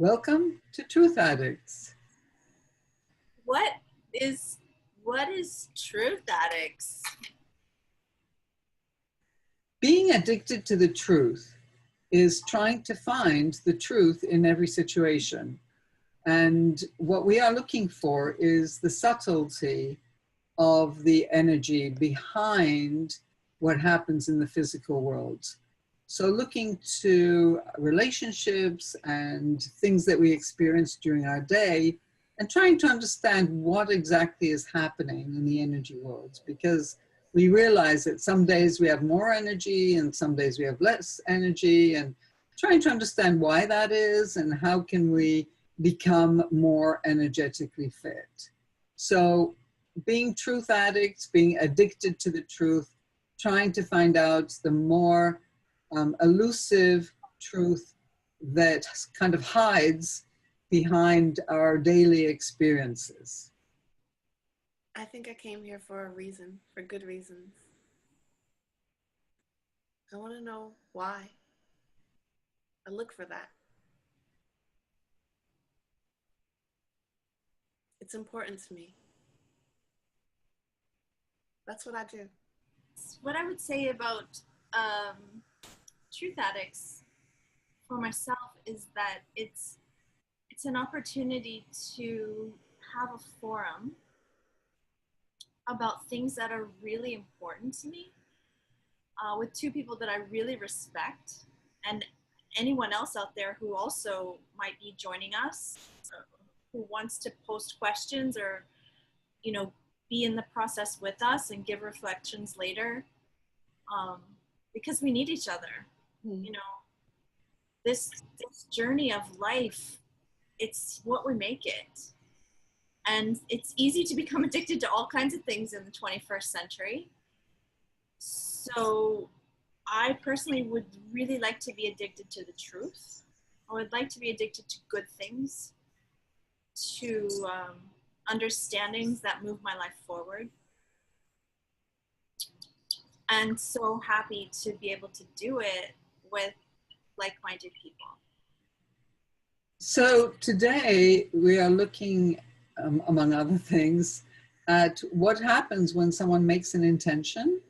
Welcome to Truth Addicts. What is Truth Addicts? Being addicted to the truth is trying to find the truth in every situation. And what we are looking for is the subtlety of the energy behind what happens in the physical world. So looking to relationships and things that we experience during our day and trying to understand what exactly is happening in the energy world, because we realize that some days we have more energy and some days we have less energy, and trying to understand why that is and how can we become more energetically fit. So being truth addicts, being addicted to the truth, trying to find out the more elusive truth that kind of hides behind our daily experiences. I think I came here for a reason, for good reasons. I want to know why. I look for that. It's important to me. That's what I do. What I would say about Truth Addicts for myself is that it's an opportunity to have a forum about things that are really important to me with two people that I really respect, and anyone else out there who also might be joining us, who wants to post questions or, be in the process with us and give reflections later, because we need each other. This journey of life, it's what we make it. And it's easy to become addicted to all kinds of things in the 21st century. So I personally would really like to be addicted to the truth. I would like to be addicted to good things, to understandings that move my life forward. And so happy to be able to do it with like-minded people. So today we are looking, among other things, at what happens when someone makes an intention,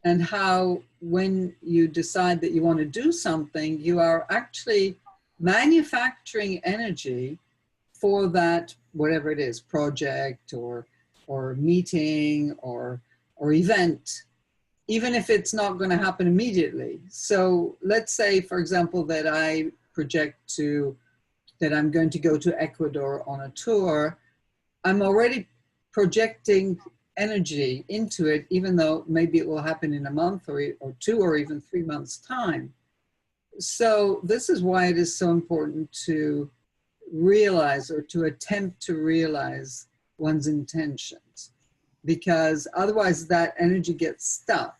and how when you decide that you want to do something, you are actually manufacturing energy for that, whatever it is, project or meeting or event, even if it's not going to happen immediately. So let's say, for example, that I project that I'm going to go to Ecuador on a tour. I'm already projecting energy into it, even though maybe it will happen in a month or 2 or even 3 months' time. So this is why it is so important to realize, or to attempt to realize, one's intentions, because otherwise that energy gets stuck.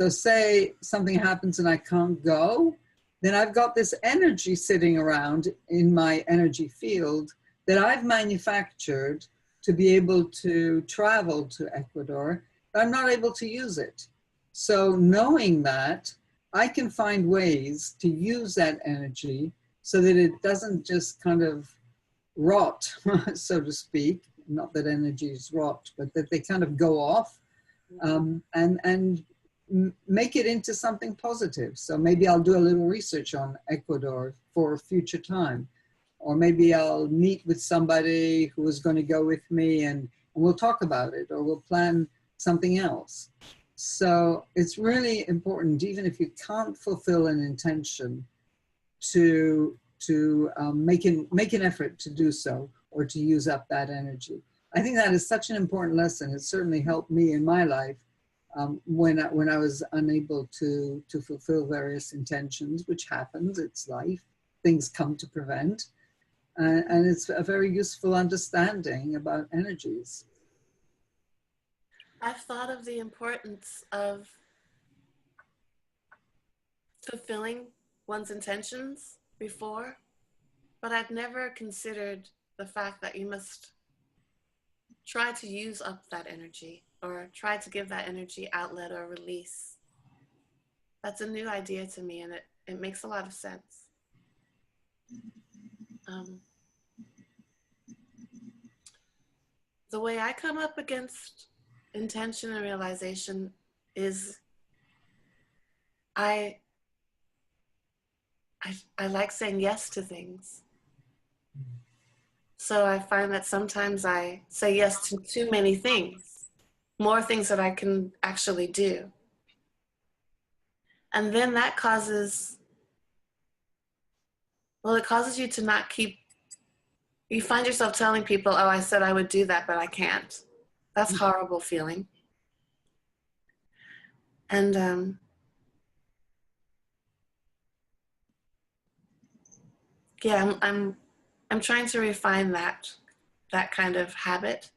So say something happens and I can't go, then I've got this energy sitting around in my energy field that I've manufactured to be able to travel to Ecuador, but I'm not able to use it. So knowing that, I can find ways to use that energy so that it doesn't just kind of rot, so to speak. Not that energies rot, but that they kind of go off, and make it into something positive. So maybe I'll do a little research on Ecuador for a future time. Or maybe I'll meet with somebody who is going to go with me and we'll talk about it, or we'll plan something else. So it's really important, even if you can't fulfill an intention, to make an effort to do so, or to use up that energy. I think that is such an important lesson. It certainly helped me in my life when I was unable to fulfill various intentions, which happens. It's life. Things come to prevent. And it's a very useful understanding about energies. I've thought of the importance of fulfilling one's intentions before, but I'd never considered the fact that you must try to use up that energy, or try to give that energy outlet or release. That's a new idea to me, and it makes a lot of sense. Um, the way I come up against intention and realization is I like saying yes to things. So I find that sometimes I say yes to too many things, more things that I can actually do. And then that causes, well, it causes you to not keep, you find yourself telling people, oh, I said I would do that, but I can't. That's a horrible feeling. And yeah, I'm trying to refine that kind of habit.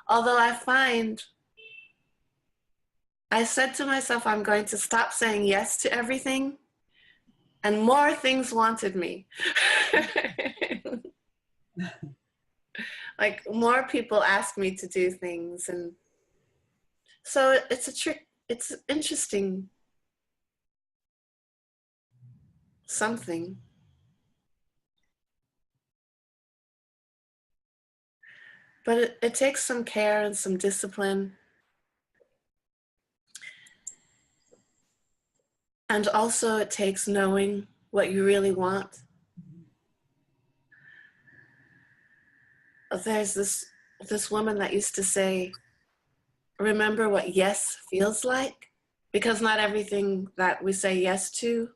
Although I find, I said to myself, I'm going to stop saying yes to everything, and more things wanted me. Like more people asked me to do things, and so it's a trick. It's interesting something. But it takes some care and some discipline. And also it takes knowing what you really want. There's this woman that used to say, remember what yes feels like, because not everything that we say yes to,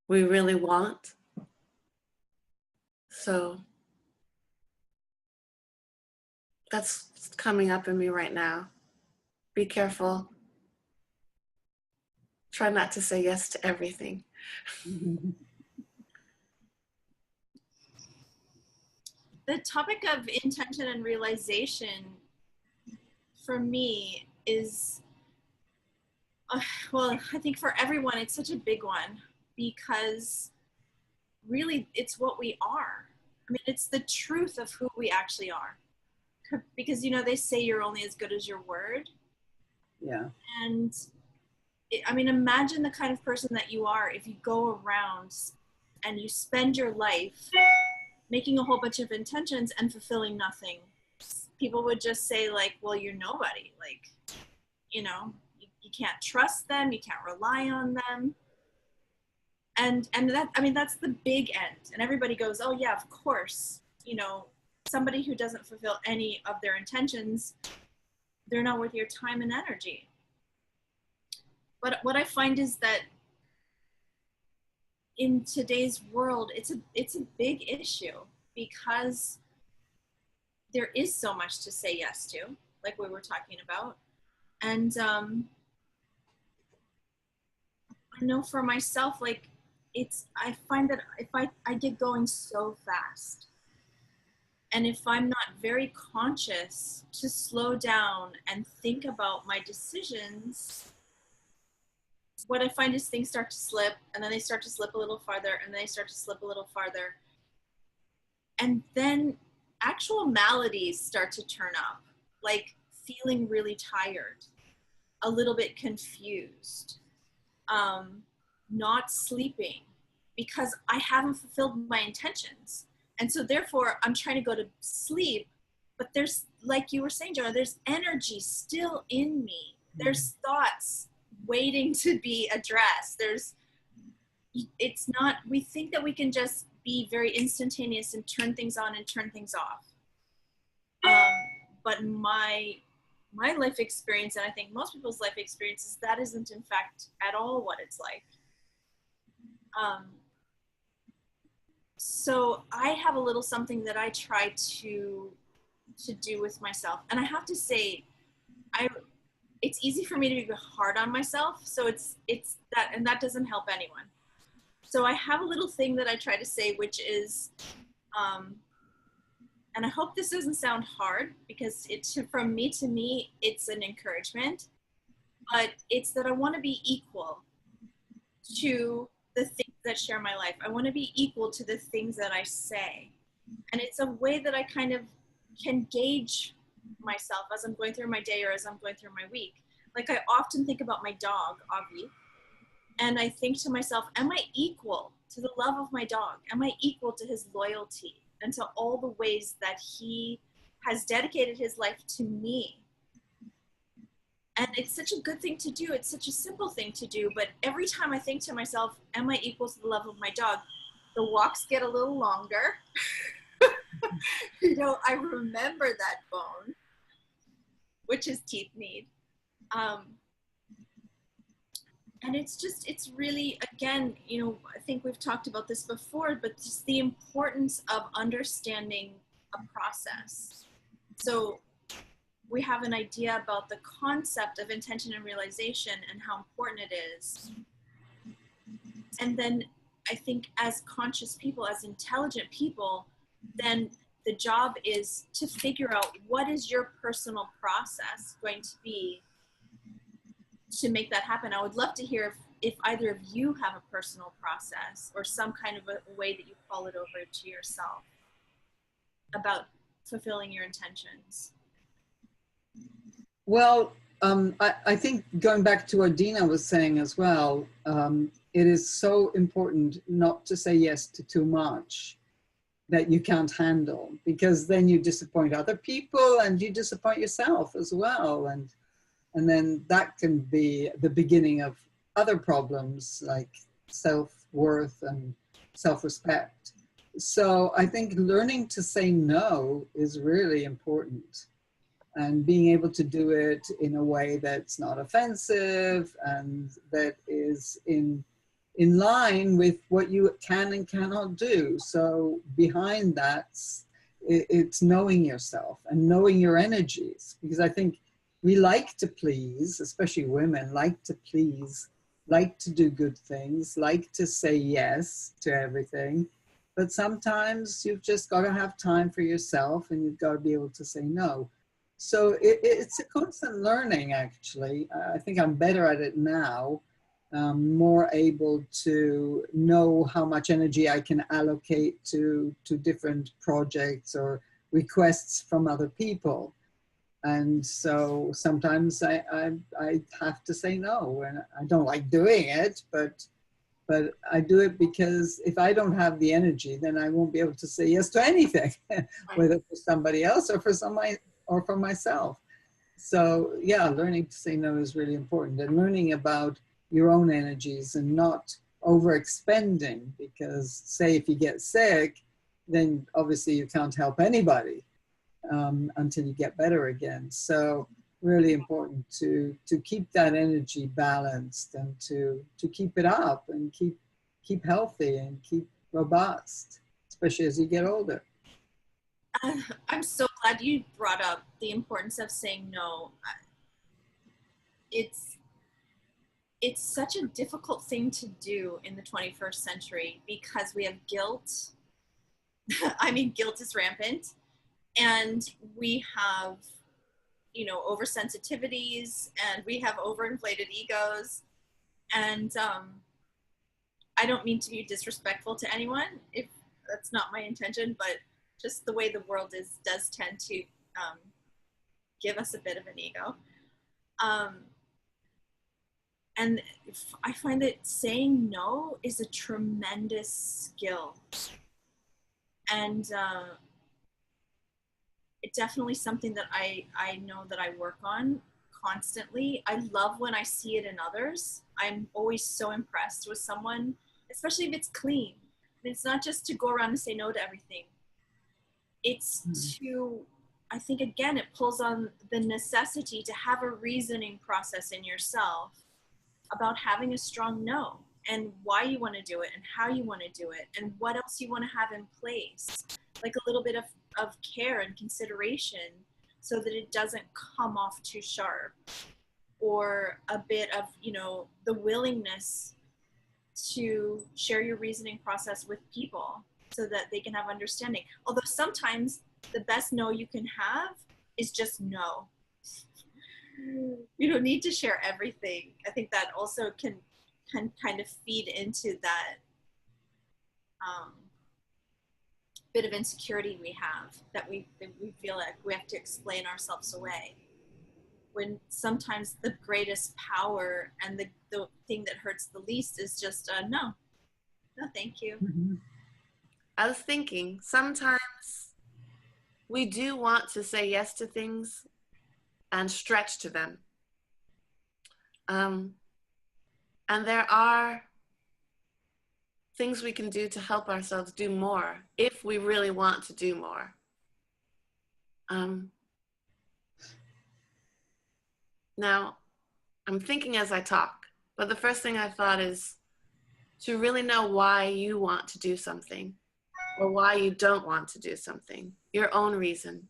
we really want. So that's coming up in me right now. Be careful. Try not to say yes to everything. The topic of intention and realization for me is, well, I think for everyone, it's such a big one because really it's what we are. I mean, it's the truth of who we actually are. Because, you know, they say you're only as good as your word. Yeah. And I mean, imagine the kind of person that you are if you go around and you spend your life making a whole bunch of intentions and fulfilling nothing. People would just say like, well, you're nobody. Like, you know, you can't trust them. You can't rely on them. And that, I mean, that's the big end. And everybody goes, oh yeah, of course, you know, somebody who doesn't fulfill any of their intentions, they're not worth your time and energy. But what I find is that in today's world, it's a big issue because there is so much to say yes to, like we were talking about. And I know for myself, like I find that if I get going so fast, and if I'm not very conscious to slow down and think about my decisions, what I find is things start to slip, and then they start to slip a little farther, and then they start to slip a little farther. And then actual maladies start to turn up, like feeling really tired, a little bit confused, not sleeping, because I haven't fulfilled my intentions. And so therefore I'm trying to go to sleep, but there's, like you were saying, Joanna, there's energy still in me. There's thoughts waiting to be addressed. It's not, we think that we can just be very instantaneous and turn things on and turn things off. But my life experience, and I think most people's life experiences, that isn't in fact at all what it's like. So I have a little something that I try to do with myself. And I have to say, it's easy for me to be hard on myself. So it's that, and that doesn't help anyone. So I have a little thing that I try to say, which is, and I hope this doesn't sound hard because from me to me, it's an encouragement, but it's that I want to be equal to the things that share my life. I want to be equal to the things that I say. And it's a way that I kind of can gauge myself as I'm going through my day or as I'm going through my week. Like I often think about my dog, Avi, And I think to myself, am I equal to the love of my dog? Am I equal to his loyalty and to all the ways that he has dedicated his life to me? And it's such a good thing to do. It's such a simple thing to do. But every time I think to myself, am I equal to the love of my dog? The walks get a little longer. You know, I remember that bone, which his teeth need. And it's really, again, you know, I think we've talked about this before, but just the importance of understanding a process. So we have an idea about the concept of intention and realization and how important it is. And then I think as conscious people, as intelligent people, then the job is to figure out what is your personal process going to be to make that happen. I would love to hear if either of you have a personal process or some kind of a way that you call it over to yourself about fulfilling your intentions. Well, I think going back to what Dina was saying as well, it is so important not to say yes to too much that you can't handle, because then you disappoint other people and you disappoint yourself as well. And then that can be the beginning of other problems like self-worth and self-respect. So I think learning to say no is really important, and being able to do it in a way that's not offensive and that is in line with what you can and cannot do. So behind that, it's knowing yourself and knowing your energies, because I think we like to please, especially women, like to please, like to do good things, like to say yes to everything. But sometimes you've just got to have time for yourself, and you've got to be able to say no. So it's a constant learning, actually. I think I'm better at it now, more able to know how much energy I can allocate to different projects or requests from other people. And so sometimes I have to say no, and I don't like doing it, but I do it because if I don't have the energy, then I won't be able to say yes to anything, whether for somebody else or for myself. So yeah, learning to say no is really important, and learning about your own energies and not overexpending, because say if you get sick, then obviously you can't help anybody until you get better again. So really important to keep that energy balanced and to keep it up and keep healthy and keep robust, especially as you get older. I'm so glad you brought up the importance of saying no. It's such a difficult thing to do in the 21st century because we have guilt. I mean, guilt is rampant, and we have, you know, oversensitivities, and we have overinflated egos. And I don't mean to be disrespectful to anyone, if that's not my intention, but just the way the world is does tend to give us a bit of an ego. And I find that saying no is a tremendous skill. And it's definitely something that I know that I work on constantly. I love when I see it in others. I'm always so impressed with someone, especially if it's clean. It's not just to go around and say no to everything. It's to, I think, again, it pulls on the necessity to have a reasoning process in yourself about having a strong no, and why you want to do it and how you want to do it and what else you want to have in place, like a little bit of care and consideration so that it doesn't come off too sharp, or a bit of, you know, the willingness to share your reasoning process with people so that they can have understanding. Although sometimes the best no you can have is just no. You don't need to share everything. I think that also can kind of feed into that bit of insecurity we have, that we feel like we have to explain ourselves away. when sometimes the greatest power and the thing that hurts the least is just no, thank you. Mm-hmm. I was thinking sometimes we do want to say yes to things and stretch to them. And there are things we can do to help ourselves do more if we really want to do more. Now, I'm thinking as I talk, but the first thing I thought is to really know why you want to do something or why you don't want to do something, your own reason.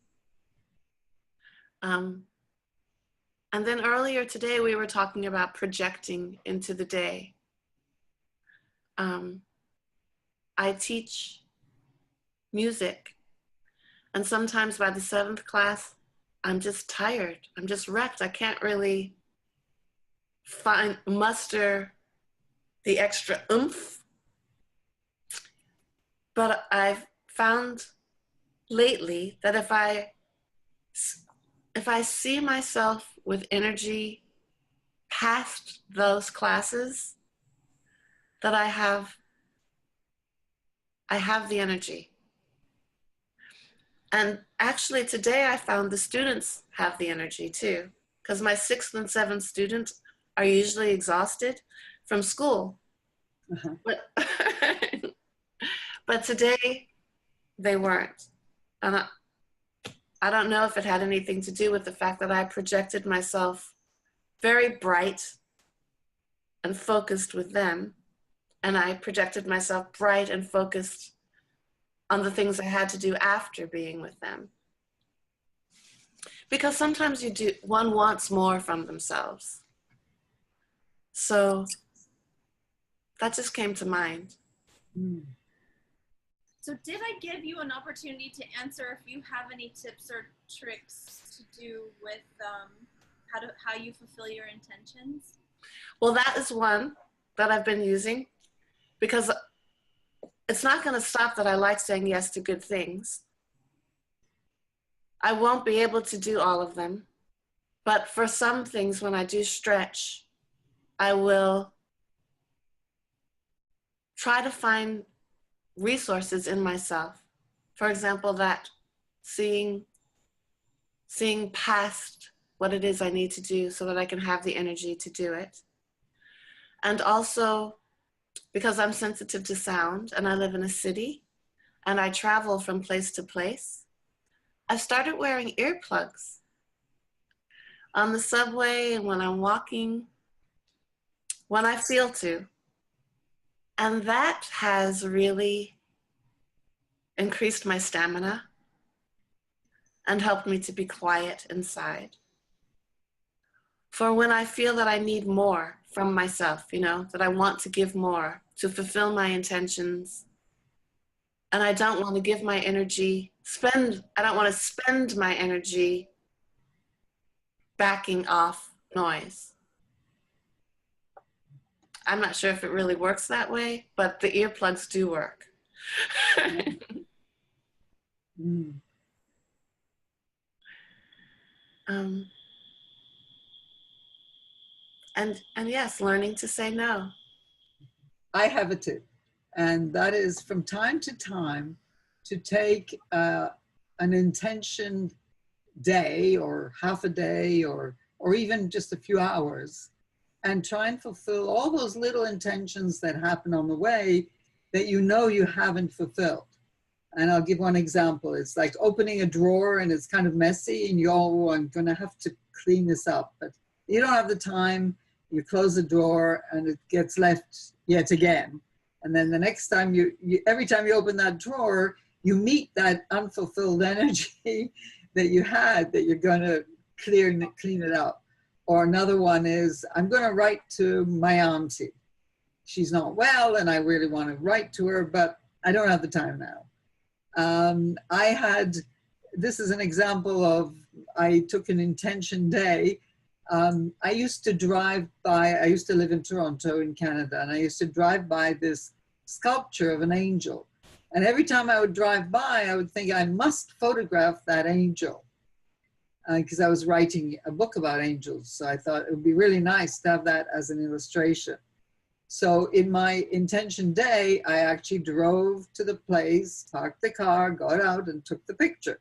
And then earlier today, we were talking about projecting into the day. I teach music, and sometimes by the 7th class, I'm just tired. I'm just wrecked. I can't really muster the extra oomph. But I've found lately that if I see myself with energy past those classes, that I have the energy. And actually today I found the students have the energy too, because my 6th and 7th students are usually exhausted from school. Uh-huh. But today they weren't. And I don't know if it had anything to do with the fact that I projected myself very bright and focused with them, and I projected myself bright and focused on the things I had to do after being with them. Because sometimes one wants more from themselves. So that just came to mind. So did I give you an opportunity to answer if you have any tips or tricks to do with how you fulfill your intentions? Well, that is one that I've been using, because it's not going to stop that I like saying yes to good things. I won't be able to do all of them, but for some things, when I do stretch, I will try to find resources in myself. For example, that seeing past what it is I need to do so that I can have the energy to do it. And also, because I'm sensitive to sound and I live in a city and I travel from place to place, I started wearing earplugs on the subway and when I'm walking, when I feel to. And that has really increased my stamina and helped me to be quiet inside. For when I feel that I need more from myself, that I want to give more to fulfill my intentions, and I don't want to give my energy, I don't want to spend my energy backing off noise. I'm not sure if it really works that way, but the earplugs do work. And yes, learning to say no. I have a tip, and that is from time to time to take an intention day or half a day or even just a few hours and try and fulfill all those little intentions that happen on the way that you haven't fulfilled. And I'll give one example. It's like opening a drawer and it's kind of messy and I'm going to have to clean this up. But you don't have the time. You close the drawer and it gets left yet again. And then the next time every time you open that drawer, you meet that unfulfilled energy that you had that you're going to clean it up. Or another one is, I'm going to write to my auntie. She's not well and I really want to write to her, but I don't have the time now. This is an example of, I took an intention day. I used to live in Toronto in Canada, and I used to drive by this sculpture of an angel. And every time I would drive by, I would think I must photograph that angel. because I was writing a book about angels. So I thought it would be really nice to have that as an illustration. So in my intention day, I actually drove to the place, parked the car, got out and took the picture.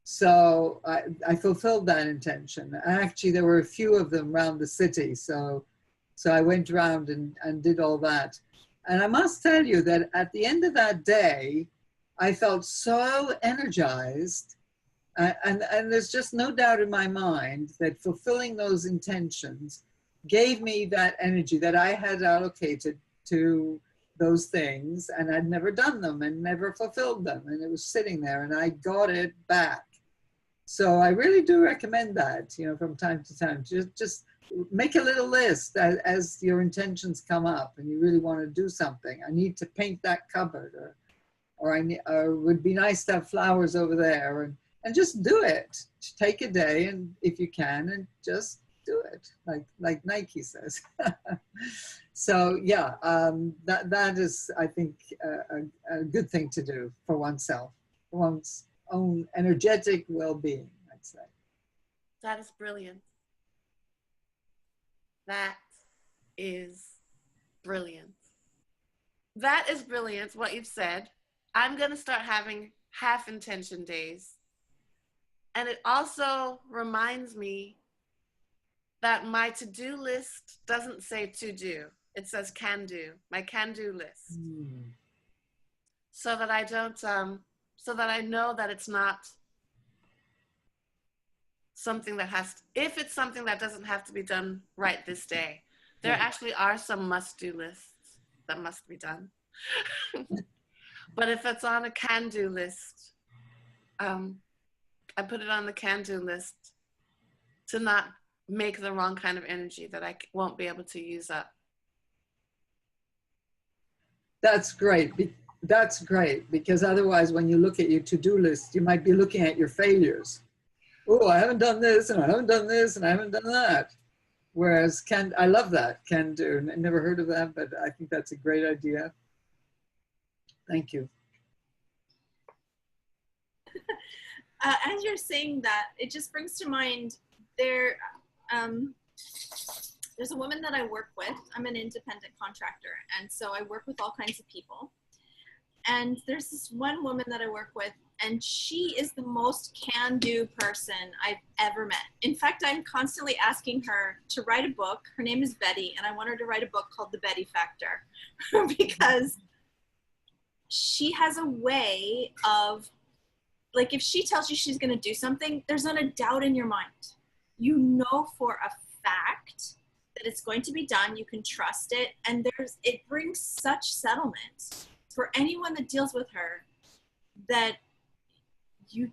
So I fulfilled that intention. Actually, there were a few of them around the city. So I went around and did all that. And I must tell you that at the end of that day, I felt so energized. And there's just no doubt in my mind that fulfilling those intentions gave me that energy that I had allocated to those things, and I'd never done them and never fulfilled them. And it was sitting there and I got it back. So I really do recommend that, from time to time. Just make a little list as your intentions come up and you really want to do something. I need to paint that cupboard, or it would be nice to have flowers over there, and just do it. Take a day, and if you can, and just do it, like Nike says. So yeah, that is, I think, a good thing to do for oneself, for one's own energetic well-being, I'd say. That is brilliant. That is brilliant. That is brilliant, what you've said. I'm going to start having half intention days. And it also reminds me that my to-do list doesn't say to do. It says can do, my can-do list. So that I don't, so that I know that it's not something that if it's something that doesn't have to be done right this day. There actually are some must-do lists that must be done. But if it's on a can-do list, I put it on the can-do list to not make the wrong kind of energy that I won't be able to use up. That's great. That's great, because otherwise when you look at your to-do list, you might be looking at your failures. Oh, I haven't done this, and I haven't done this, and I haven't done that. Whereas I love that, can do. I never heard of that, but I think that's a great idea. Thank you. As you're saying that, it just brings to mind there's a woman that I work with. I'm an independent contractor, and so I work with all kinds of people. And there's this one woman that I work with, and she is the most can-do person I've ever met. In fact, I'm constantly asking her to write a book. Her name is Betty, and I want her to write a book called The Betty Factor because she has a way of, like, if she tells you she's going to do something, there's not a doubt in your mind. You know for a fact that it's going to be done. You can trust it, and it brings such settlement for anyone that deals with her that you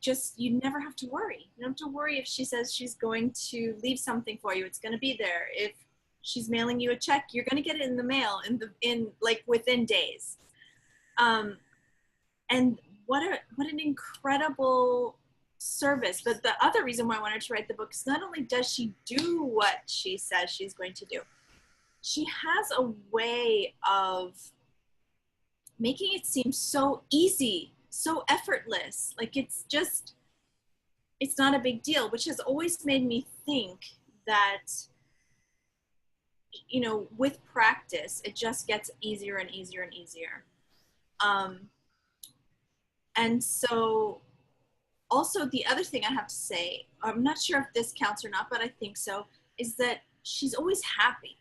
never have to worry. You don't have to worry if she says she's going to leave something for you. It's going to be there. If she's mailing you a check, you're going to get it in the mail within days. And what an incredible service. But the other reason why I wanted to write the book is not only does she do what she says she's going to do, she has a way of making it seem so easy, so effortless. Like it's not a big deal, which has always made me think that, with practice, it just gets easier and easier and easier. And so also the other thing I have to say, I'm not sure if this counts or not, but I think so, is that she's always happy.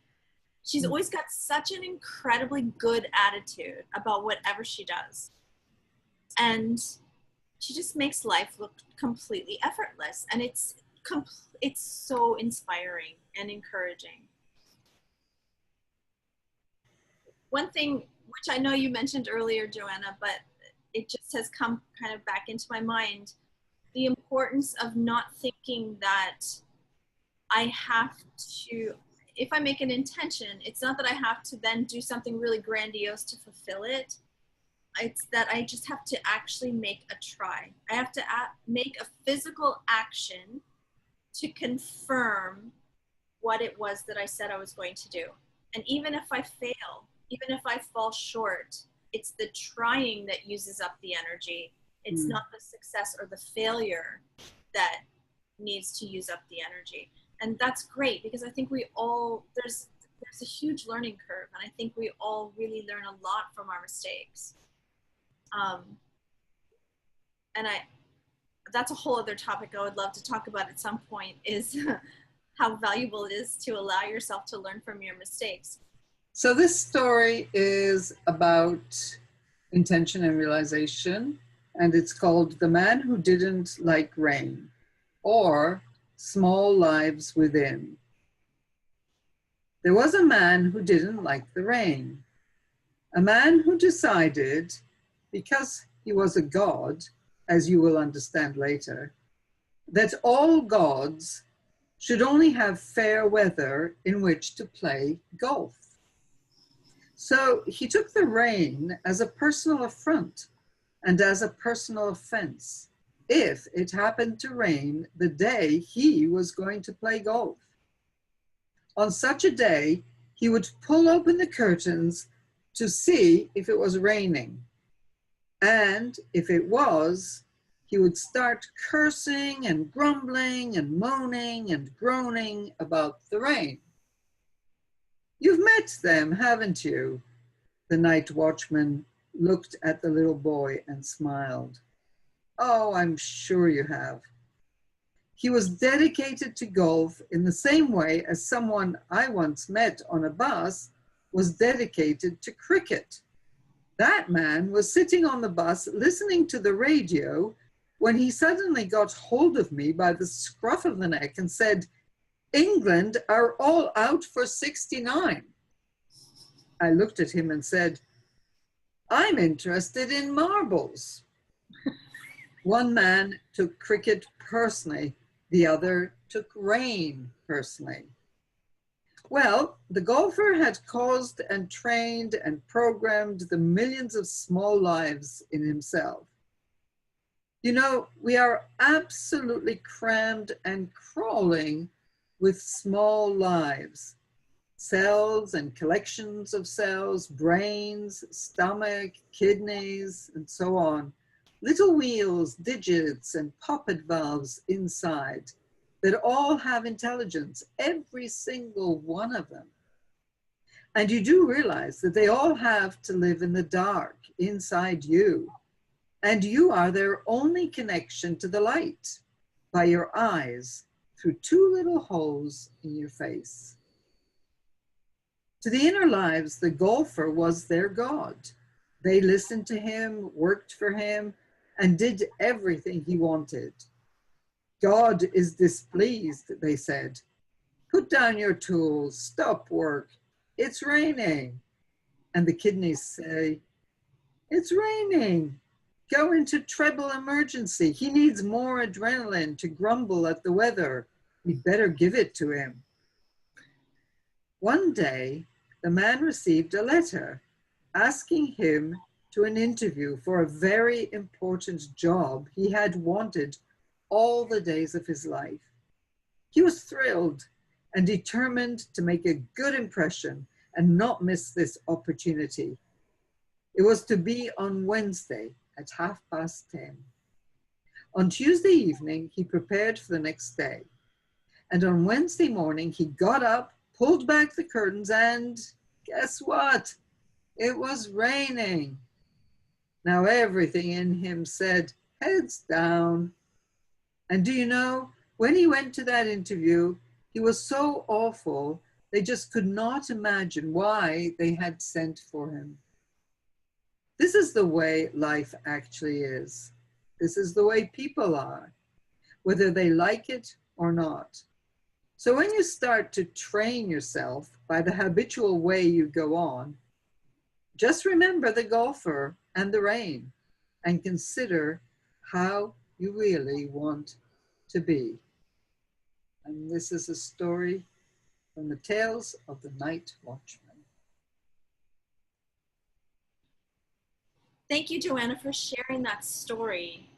She's always got such an incredibly good attitude about whatever she does. And she just makes life look completely effortless. And it's so inspiring and encouraging. One thing, which I know you mentioned earlier, Joanna, but it just has come kind of back into my mind, the importance of not thinking that I have to, if I make an intention, it's not that I have to then do something really grandiose to fulfill it. It's that I just have to actually make a try. I have to make a physical action to confirm what it was that I said I was going to do. And even if I fail, even if I fall short, it's the trying that uses up the energy. It's not the success or the failure that needs to use up the energy. And that's great, because I think we all, there's a huge learning curve, and I think we all really learn a lot from our mistakes. And that's a whole other topic I would love to talk about at some point, is how valuable it is to allow yourself to learn from your mistakes. So this story is about intention and realization, and it's called The Man Who Didn't Like Rain, or Small Lives Within. There was a man who didn't like the rain. A man who decided, because he was a god, as you will understand later, that all gods should only have fair weather in which to play golf. So he took the rain as a personal affront and as a personal offense if it happened to rain the day he was going to play golf. On such a day, he would pull open the curtains to see if it was raining. And if it was, he would start cursing and grumbling and moaning and groaning about the rain. You've met them, haven't you? The night watchman looked at the little boy and smiled. Oh, I'm sure you have. He was dedicated to golf in the same way as someone I once met on a bus was dedicated to cricket. That man was sitting on the bus listening to the radio when he suddenly got hold of me by the scruff of the neck and said, "England are all out for 69. I looked at him and said, "I'm interested in marbles." One man took cricket personally, the other took rain personally. Well, the golfer had caused and trained and programmed the millions of small lives in himself. You know, we are absolutely crammed and crawling with small lives. Cells and collections of cells, brains, stomach, kidneys, and so on. Little wheels, digits, and poppet valves inside that all have intelligence, every single one of them. And you do realize that they all have to live in the dark inside you. And you are their only connection to the light by your eyes through two little holes in your face. To the inner lives, the golfer was their god. They listened to him, worked for him, and did everything he wanted. God is displeased, they said. Put down your tools, stop work. It's raining. And the kidneys say, it's raining. Go into treble emergency. He needs more adrenaline to grumble at the weather. We'd better give it to him. One day, the man received a letter asking him to an interview for a very important job he had wanted all the days of his life. He was thrilled and determined to make a good impression and not miss this opportunity. It was to be on Wednesday at 10:30. On Tuesday evening, he prepared for the next day. And on Wednesday morning, he got up, pulled back the curtains, and guess what? It was raining. Now everything in him said, heads down. And do you know, when he went to that interview, he was so awful, they just could not imagine why they had sent for him. This is the way life actually is. This is the way people are, whether they like it or not. So when you start to train yourself by the habitual way you go on, just remember the golfer and the rain and consider how you really want to be. And this is a story from the Tales of the Night Watchman. Thank you, Joanna, for sharing that story.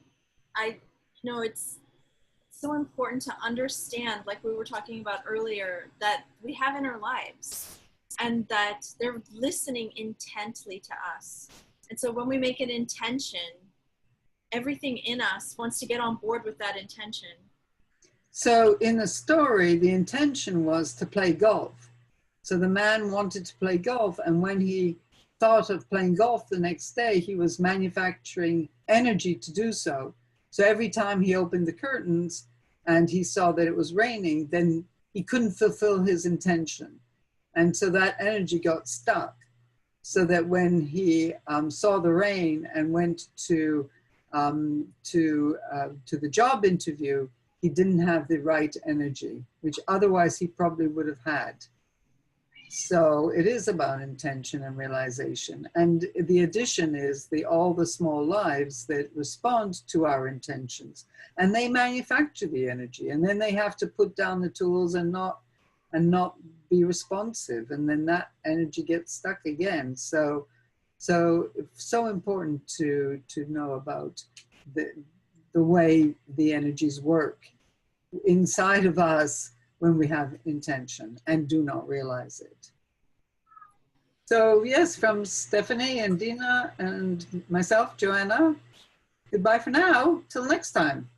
It's so important to understand, like we were talking about earlier, that we have inner lives and that they're listening intently to us. And so when we make an intention, everything in us wants to get on board with that intention. So in the story, the intention was to play golf. So the man wanted to play golf, and when he thought of playing golf the next day, he was manufacturing energy to do so. So every time he opened the curtains and he saw that it was raining, then he couldn't fulfill his intention. And so that energy got stuck. So that when he saw the rain and went to the job interview, he didn't have the right energy, which otherwise he probably would have had. So it is about intention and realization. And the addition is all the small lives that respond to our intentions, and they manufacture the energy, and then they have to put down the tools and not be responsive, and then that energy gets stuck again. So important to know about the way the energies work inside of us when we have intention and do not realize it. So yes, from Stephanie and Dina and myself, Joanna, goodbye for now, till next time.